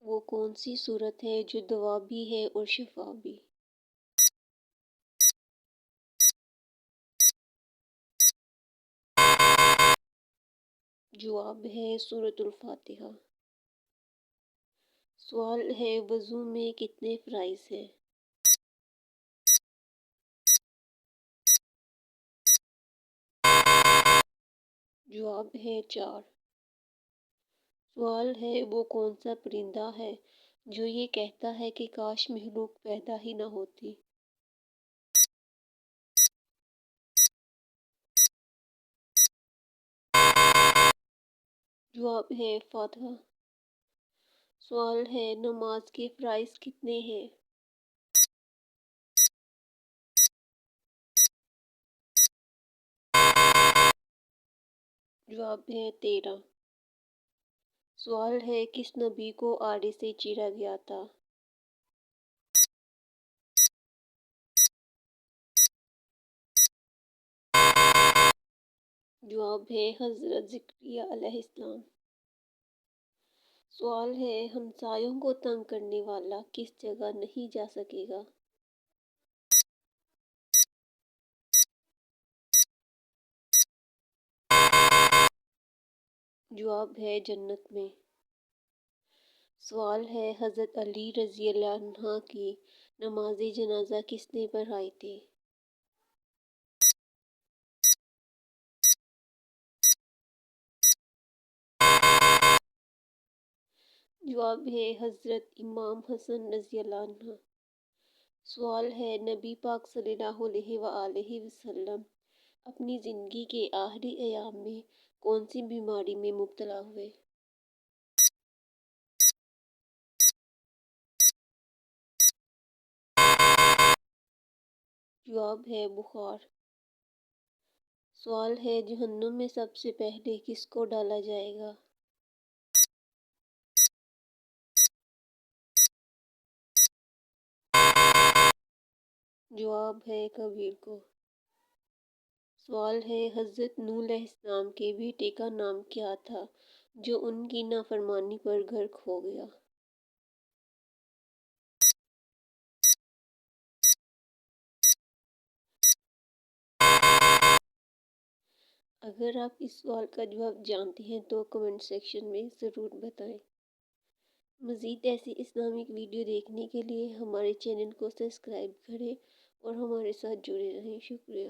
وہ کون سی صورت ہے جو دوا بھی ہے اور شفا بھی؟ جواب ہے سورۃ الفاتحہ۔ سوال ہے وضو میں کتنے فرائض ہیں؟ جواب ہے 4۔ سوال ہے وہ کون سا پرندہ ہے جو یہ کہتا ہے کہ کاش مخلوق پیدا ہی نہ ہوتی؟ جواب ہے فاتحہ۔ سوال ہے نماز کے فرائض کتنے ہیں؟ جواب ہے 13۔ سوال ہے کس نبی کو آڑے سے چیرا گیا تھا؟ جواب ہے حضرت زکریا علیہ السلام۔ سوال ہے ہمسایوں کو تنگ کرنے والا کس جگہ نہیں جا سکے گا؟ جواب ہے جنت میں۔ سوال ہے حضرت علی رضی اللہ عنہ کی نماز جنازہ کس نے پڑھائی تھی؟ جواب ہے حضرت امام حسن رضی اللہ عنہ۔ سوال ہے نبی پاک صلی اللہ علیہ وآلہ وسلم اپنی زندگی کے آخری ایام میں کون سی بیماری میں مبتلا ہوئے؟ جواب ہے بخار۔ سوال ہے جہنم میں سب سے پہلے کس کو ڈالا جائے گا؟ جواب ہے کبیر کو۔ سوال ہے حضرت نوح علیہ السلام کے بیٹے کا نام کیا تھا جو ان کی نافرمانی پر غرق ہو گیا؟ اگر آپ اس سوال کا جواب جانتے ہیں تو کمنٹ سیکشن میں ضرور بتائیں۔ مزید ایسی اسلامک ویڈیو دیکھنے کے لیے ہمارے چینل کو سبسکرائب کریں اور ہمارے ساتھ جڑے رہیں۔ شکریہ۔